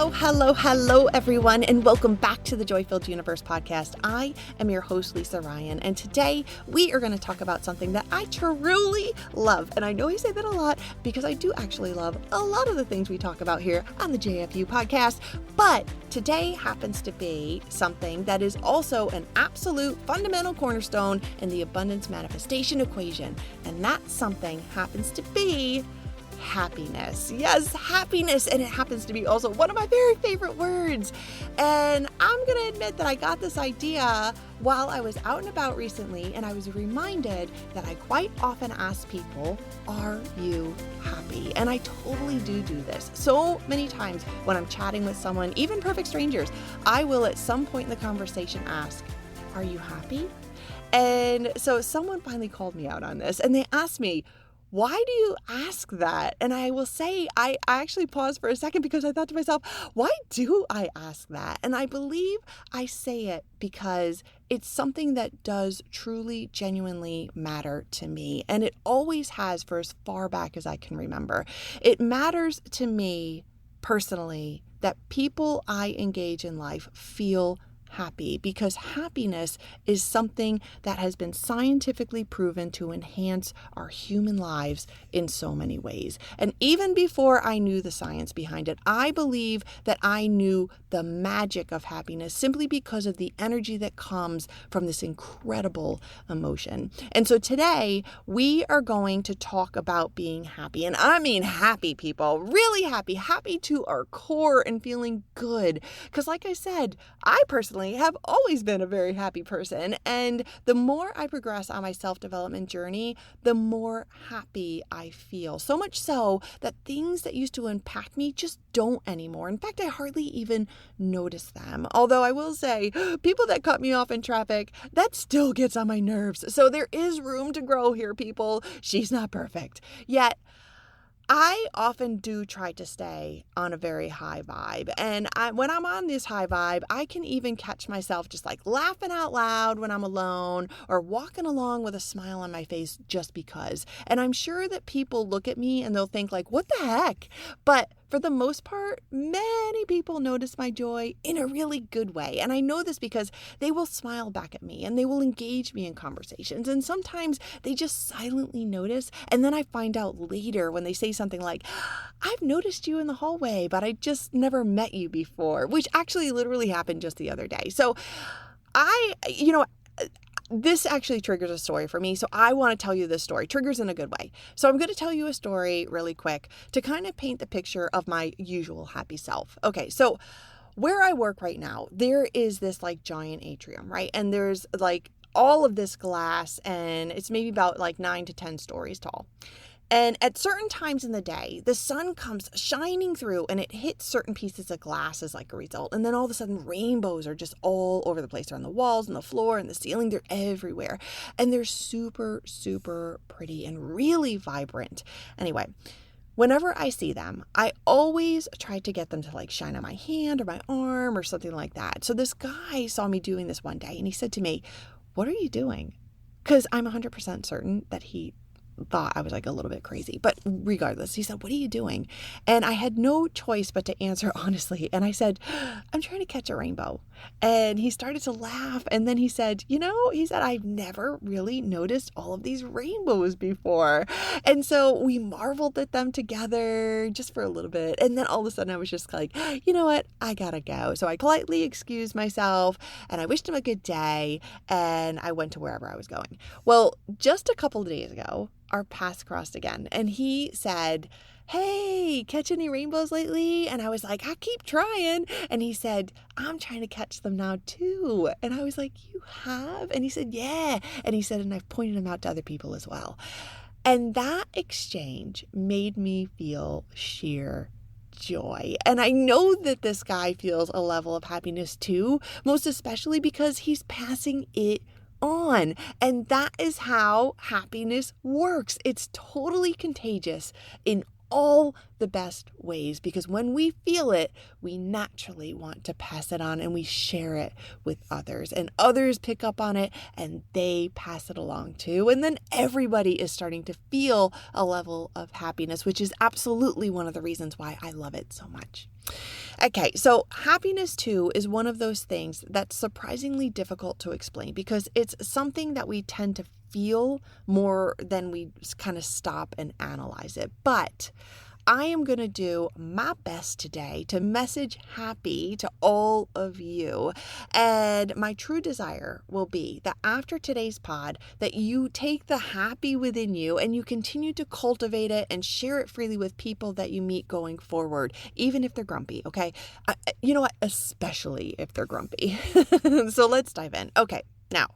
Hello, everyone, and welcome back to the Joy-Filled Universe podcast. I am your host, Lisa Ryan, and today we are going to talk about something that I truly love. And I know I say that a lot because I do actually love a lot of the things we talk about here on the JFU podcast, but today happens to be something that is also an absolute fundamental cornerstone in the abundance manifestation equation, and that something happens to be happiness. Yes, happiness. And it happens to be also one of my very favorite words. And I'm going to admit that I got this idea while I was out and about recently, and I was reminded that I quite often ask people, are you happy? And I totally do this. So many times when I'm chatting with someone, even perfect strangers, I will at some point in the conversation ask, are you happy? And so someone finally called me out on this, and they asked me, why do you ask that? And I will say, I actually paused for a second because I thought to myself, why do I ask that? And I believe I say it because it's something that does truly, genuinely matter to me. And it always has for as far back as I can remember. It matters to me personally that people I engage in life feel happy, because happiness is something that has been scientifically proven to enhance our human lives in so many ways. And even before I knew the science behind it, I believe that I knew the magic of happiness simply because of the energy that comes from this incredible emotion. And so today we are going to talk about being happy. And I mean happy, people, really happy to our core and feeling good. Because like I said, I personally have always been a very happy person. And the more I progress on my self-development journey, the more happy I feel. So much so that things that used to impact me just don't anymore. In fact, I hardly even notice them. Although I will say, people that cut me off in traffic, that still gets on my nerves. So there is room to grow here, people. She's not perfect. Yet, I often do try to stay on a very high vibe. And when I'm on this high vibe, I can even catch myself just like laughing out loud when I'm alone or walking along with a smile on my face just because. And I'm sure that people look at me and they'll think like, what the heck? But for the most part, many people notice my joy in a really good way. And I know this because they will smile back at me and they will engage me in conversations. And sometimes they just silently notice. And then I find out later when they say something like, I've noticed you in the hallway, but I just never met you before, which actually literally happened just the other day. So this actually triggers a story for me, so I want to tell you this story. Triggers in a good way. So I'm going to tell you a story really quick to kind of paint the picture of my usual happy self. Okay, so where I work right now, there is this like giant atrium, right? And there's like all of this glass, and it's maybe about like 9 to 10 stories tall. And at certain times in the day, the sun comes shining through and it hits certain pieces of glass as like a result. And then all of a sudden rainbows are just all over the place. They're on the walls and the floor and the ceiling. They're everywhere. And they're super, super pretty and really vibrant. Anyway, whenever I see them, I always try to get them to like shine on my hand or my arm or something like that. So this guy saw me doing this one day and he said to me, what are you doing? Because I'm 100% certain that he thought I was like a little bit crazy, but regardless, he said, what are you doing? And I had no choice but to answer honestly. And I said, I'm trying to catch a rainbow. And he started to laugh. And then he said, I've never really noticed all of these rainbows before. And so we marveled at them together just for a little bit. And then all of a sudden I was just like, you know what? I gotta go. So I politely excused myself and I wished him a good day. And I went to wherever I was going. Well, just a couple of days ago, our paths crossed again. And he said, hey, catch any rainbows lately? And I was like, I keep trying. And he said, I'm trying to catch them now too. And I was like, you have? And he said, yeah. And he said, and I've pointed them out to other people as well. And that exchange made me feel sheer joy. And I know that this guy feels a level of happiness too, most especially because he's passing it on. And that is how happiness works. It's totally contagious in all the best ways, because when we feel it, we naturally want to pass it on and we share it with others, and others pick up on it and they pass it along too. And then everybody is starting to feel a level of happiness, which is absolutely one of the reasons why I love it so much. Okay, so happiness too is one of those things that's surprisingly difficult to explain, because it's something that we tend to feel more than we kind of stop and analyze it. But I am going to do my best today to message happy to all of you. And my true desire will be that after today's pod, that you take the happy within you and you continue to cultivate it and share it freely with people that you meet going forward, even if they're grumpy, okay? You know what? Especially if they're grumpy. So let's dive in. Okay, now,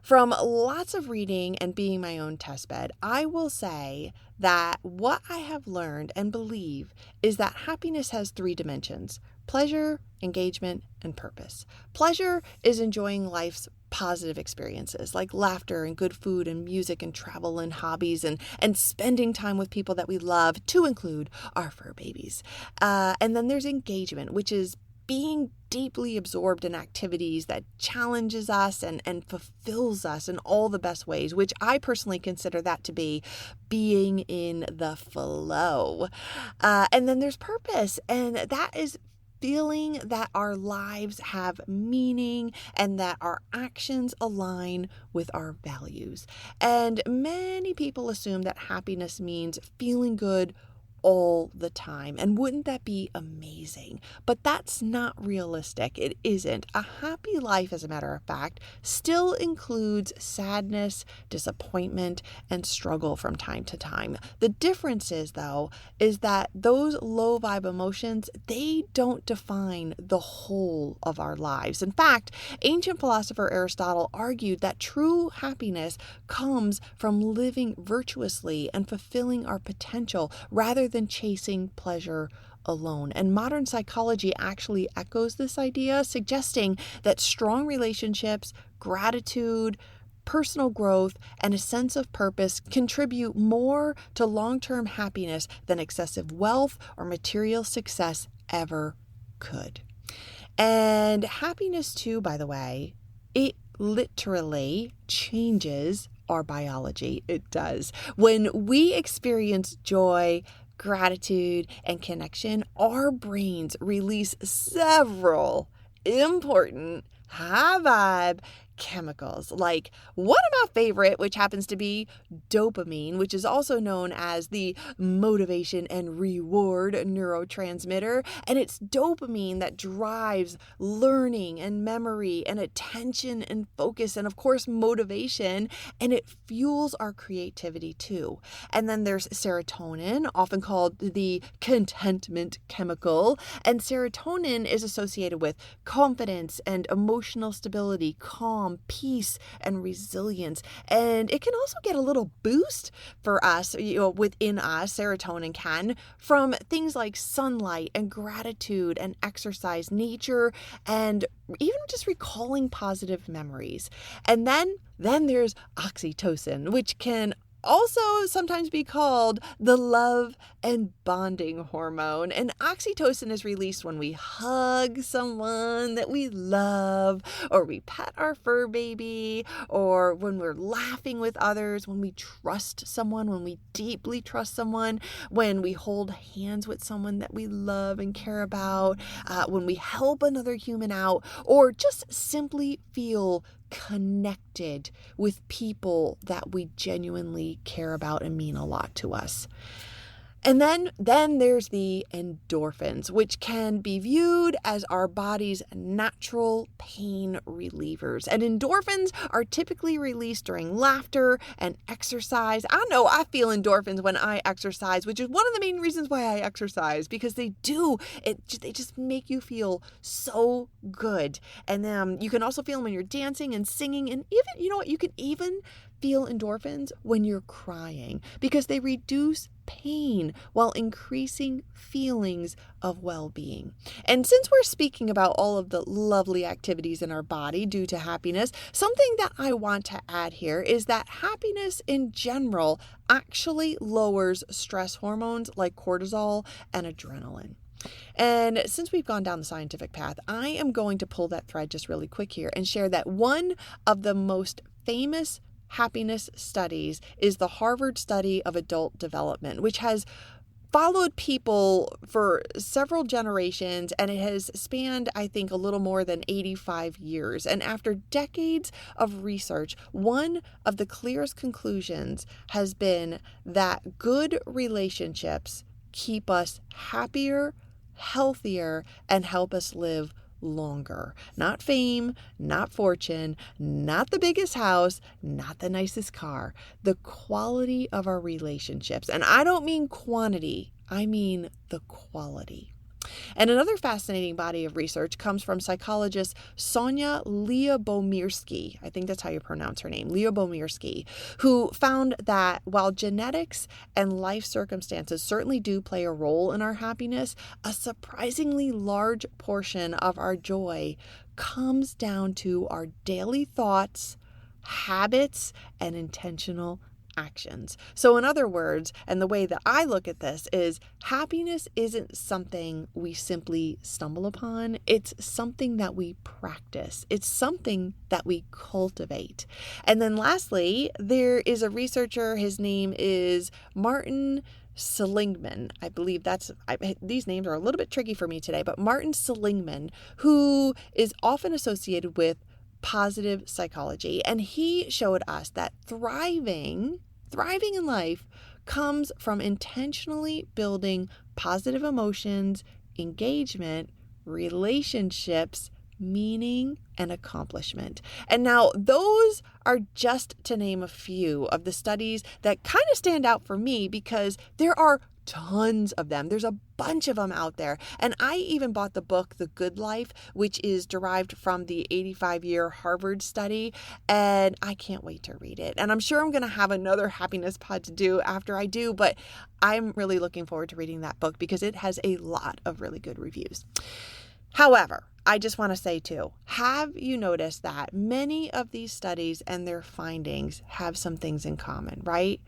from lots of reading and being my own testbed, I will say that what I have learned and believe is that happiness has 3 dimensions: pleasure, engagement, and purpose. Pleasure is enjoying life's positive experiences like laughter and good food and music and travel and hobbies and spending time with people that we love, to include our fur babies. And then there's engagement, which is being deeply absorbed in activities that challenges us and fulfills us in all the best ways, which I personally consider that to be being in the flow. And then there's purpose, and that is feeling that our lives have meaning and that our actions align with our values. And many people assume that happiness means feeling good all the time. And wouldn't that be amazing? But that's not realistic. It isn't. A happy life, as a matter of fact, still includes sadness, disappointment, and struggle from time to time. The difference is, though, is that those low vibe emotions, they don't define the whole of our lives. In fact, ancient philosopher Aristotle argued that true happiness comes from living virtuously and fulfilling our potential rather than chasing pleasure alone. And modern psychology actually echoes this idea, suggesting that strong relationships, gratitude, personal growth, and a sense of purpose contribute more to long-term happiness than excessive wealth or material success ever could. And happiness too, by the way, it literally changes our biology. It does. When we experience joy, gratitude, and connection, our brains release several important high vibe chemicals, like one of my favorite, which happens to be dopamine, which is also known as the motivation and reward neurotransmitter. And it's dopamine that drives learning and memory and attention and focus and, of course, motivation, and it fuels our creativity too. And then there's serotonin, often called the contentment chemical, and serotonin is associated with confidence and emotional stability, calm, peace, and resilience. And it can also get a little boost for us, within us, serotonin can, from things like sunlight and gratitude and exercise, nature, and even just recalling positive memories. And then there's oxytocin, which can also sometimes be called the love and bonding hormone. And oxytocin is released when we hug someone that we love, or we pet our fur baby, or when we're laughing with others, when we trust someone, when we deeply trust someone, when we hold hands with someone that we love and care about, when we help another human out, or just simply feel connected with people that we genuinely care about and mean a lot to us. And then there's the endorphins, which can be viewed as our body's natural pain relievers. And endorphins are typically released during laughter and exercise. I know I feel endorphins when I exercise, which is one of the main reasons why I exercise, because they just make you feel so good. And you can also feel them when you're dancing and singing, and even, you can even feel endorphins when you're crying because they reduce pain while increasing feelings of well-being. And since we're speaking about all of the lovely activities in our body due to happiness, something that I want to add here is that happiness in general actually lowers stress hormones like cortisol and adrenaline. And since we've gone down the scientific path, I am going to pull that thread just really quick here and share that one of the most famous happiness studies is the Harvard study of adult development, which has followed people for several generations, and it has spanned, I think, a little more than 85 years. And after decades of research, one of the clearest conclusions has been that good relationships keep us happier, healthier, and help us live longer. Not fame, not fortune, not the biggest house, not the nicest car. The quality of our relationships. And I don't mean quantity, I mean the quality. And another fascinating body of research comes from psychologist Sonia Lyubomirsky, I think that's how you pronounce her name, Lyubomirsky, who found that while genetics and life circumstances certainly do play a role in our happiness, a surprisingly large portion of our joy comes down to our daily thoughts, habits, and intentional actions. So in other words, and the way that I look at this is happiness isn't something we simply stumble upon. It's something that we practice. It's something that we cultivate. And then lastly, there is a researcher, his name is Martin Seligman. I believe these names are a little bit tricky for me today, but Martin Seligman, who is often associated with positive psychology. And he showed us that thriving in life comes from intentionally building positive emotions, engagement, relationships, meaning, and accomplishment. And now those are just to name a few of the studies that kind of stand out for me because there are tons of them. There's a bunch of them out there. And I even bought the book, The Good Life, which is derived from the 85-year Harvard study. And I can't wait to read it. And I'm sure I'm going to have another happiness pod to do after I do, but I'm really looking forward to reading that book because it has a lot of really good reviews. However, I just want to say too, have you noticed that many of these studies and their findings have some things in common, right?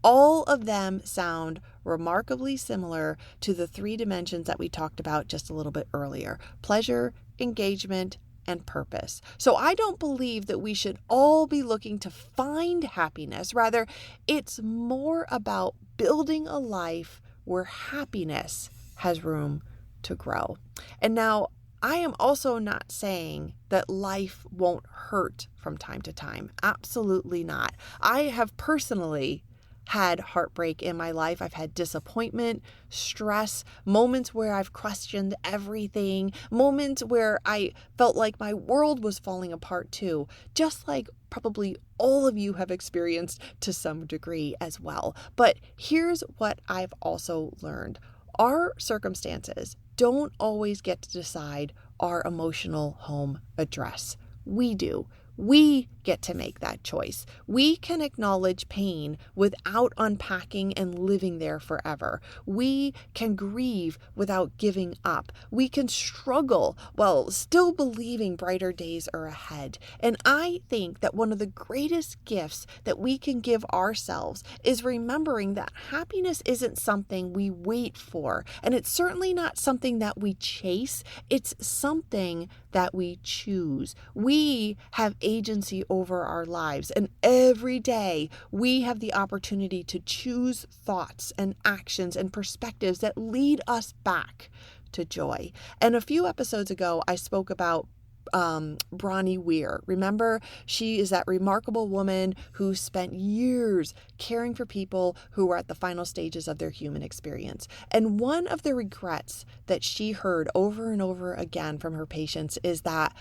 All of them sound remarkably similar to the three dimensions that we talked about just a little bit earlier: pleasure, engagement, and purpose. So I don't believe that we should all be looking to find happiness. Rather, it's more about building a life where happiness has room to grow. And now, I am also not saying that life won't hurt from time to time. Absolutely not. I have personally had heartbreak in my life. I've had disappointment, stress, moments where I've questioned everything, moments where I felt like my world was falling apart too, just like probably all of you have experienced to some degree as well. But here's what I've also learned. Our circumstances don't always get to decide our emotional home address. We do. We get to make that choice. We can acknowledge pain without unpacking and living there forever. We can grieve without giving up. We can struggle while still believing brighter days are ahead. And I think that one of the greatest gifts that we can give ourselves is remembering that happiness isn't something we wait for. And it's certainly not something that we chase. It's something that we choose. We have agency over our lives, and every day we have the opportunity to choose thoughts and actions and perspectives that lead us back to joy. And a few episodes ago, I spoke about Bronnie Weir. Remember, she is that remarkable woman who spent years caring for people who were at the final stages of their human experience. And one of the regrets that she heard over and over again from her patients is that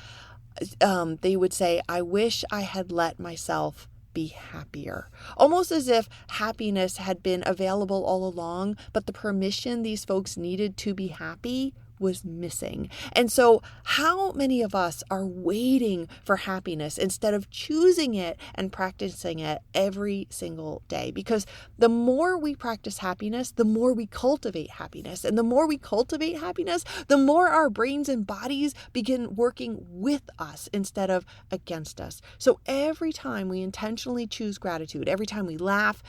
they would say, I wish I had let myself be happier. Almost as if happiness had been available all along, but the permission these folks needed to be happy was missing. And so how many of us are waiting for happiness instead of choosing it and practicing it every single day? Because the more we practice happiness, the more we cultivate happiness. And the more we cultivate happiness, the more our brains and bodies begin working with us instead of against us. So every time we intentionally choose gratitude, every time we laugh,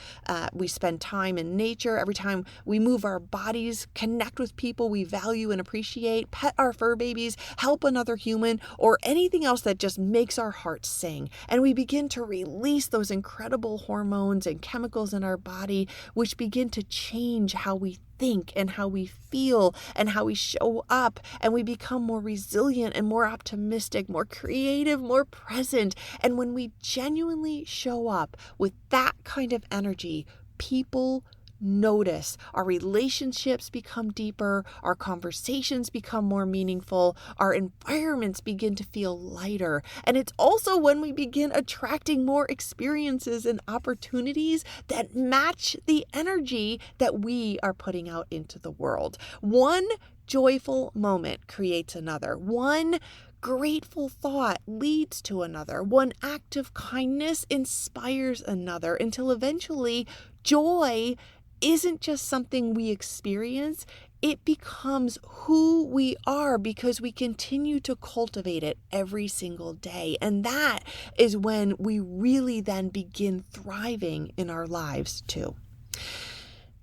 we spend time in nature, every time we move our bodies, connect with people we value and appreciate, pet our fur babies, help another human, or anything else that just makes our hearts sing. And we begin to release those incredible hormones and chemicals in our body, which begin to change how we think and how we feel and how we show up, and we become more resilient and more optimistic, more creative, more present. And when we genuinely show up with that kind of energy, people notice. Our relationships become deeper, our conversations become more meaningful, our environments begin to feel lighter. And it's also when we begin attracting more experiences and opportunities that match the energy that we are putting out into the world. One joyful moment creates another. One grateful thought leads to another. One act of kindness inspires another, until eventually joy isn't just something we experience, it becomes who we are because we continue to cultivate it every single day. And that is when we really then begin thriving in our lives too.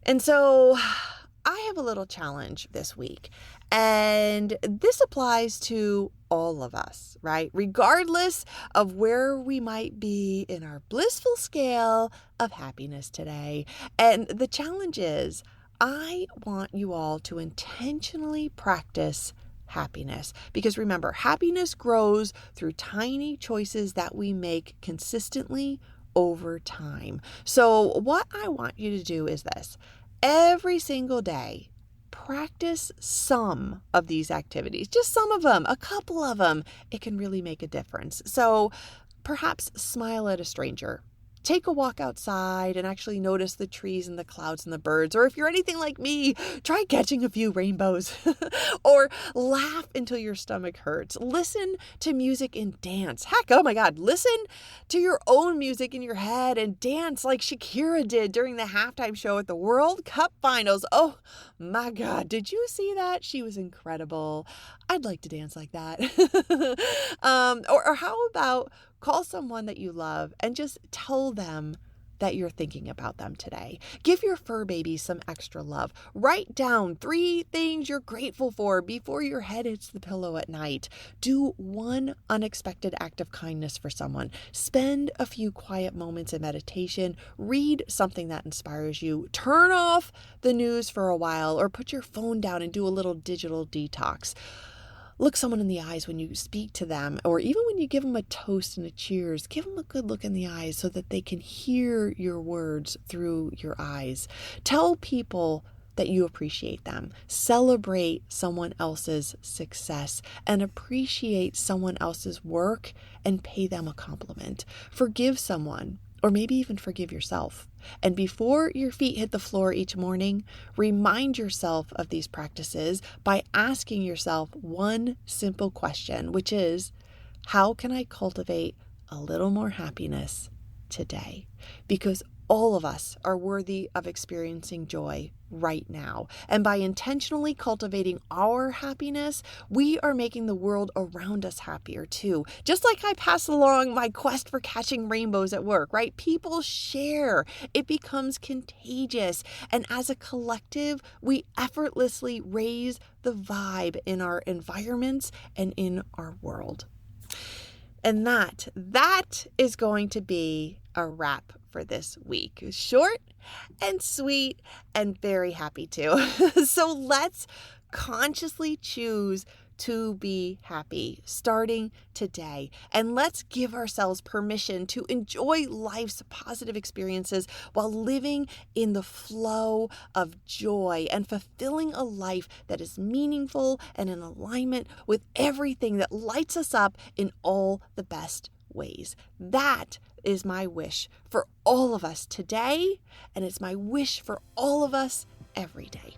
And so I have a little challenge this week, and this applies to all of us, right? Regardless of where we might be in our blissful scale of happiness today. And the challenge is, I want you all to intentionally practice happiness. Because remember, happiness grows through tiny choices that we make consistently over time. So what I want you to do is this. Every single day, practice some of these activities, just some of them, a couple of them. It can really make a difference. So perhaps smile at a stranger. Take a walk outside and actually notice the trees and the clouds and the birds. Or if you're anything like me, try catching a few rainbows. Or laugh until your stomach hurts. Listen to music and dance. Heck, oh my God, listen to your own music in your head and dance like Shakira did during the halftime show at the World Cup Finals. Oh my God, did you see that? She was incredible. I'd like to dance like that. Or how about call someone that you love and just tell them that you're thinking about them today. Give your fur baby some extra love. Write down 3 things you're grateful for before your head hits the pillow at night. Do one unexpected act of kindness for someone. Spend a few quiet moments in meditation. Read something that inspires you. Turn off the news for a while, or put your phone down and do a little digital detox. Look someone in the eyes when you speak to them, or even when you give them a toast and a cheers. Give them a good look in the eyes so that they can hear your words through your eyes. Tell people that you appreciate them. Celebrate someone else's success and appreciate someone else's work and pay them a compliment. Forgive someone, or maybe even forgive yourself. And before your feet hit the floor each morning, remind yourself of these practices by asking yourself one simple question, which is, how can I cultivate a little more happiness today? Because all of us are worthy of experiencing joy right now. And by intentionally cultivating our happiness, we are making the world around us happier too. Just like I pass along my quest for catching rainbows at work, right? People share. It becomes contagious. And as a collective, we effortlessly raise the vibe in our environments and in our world. And that is going to be a wrap for this week. Short and sweet and very happy too. So let's consciously choose to be happy starting today. And let's give ourselves permission to enjoy life's positive experiences while living in the flow of joy and fulfilling a life that is meaningful and in alignment with everything that lights us up in all the best ways. That is my wish for all of us today, and it's my wish for all of us every day.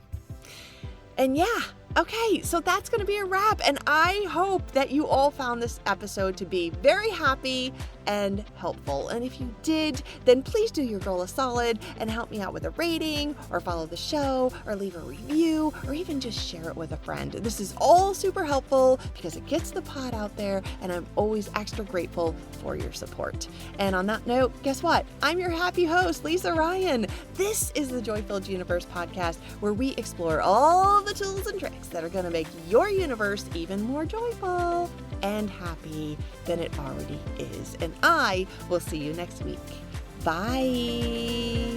And yeah, Okay, so that's going to be a wrap, and I hope that you all found this episode to be very happy and helpful. And if you did, then please do your girl a solid and help me out with a rating, or follow the show, or leave a review, or even just share it with a friend. This is all super helpful because it gets the pod out there, and I'm always extra grateful for your support. And on that note, guess what? I'm your happy host, Lisa Ryan. This is the Joy-Filled Universe podcast, where we explore all the tools and tricks that are going to make your universe even more joyful and happy than it already is. And I will see you next week. Bye.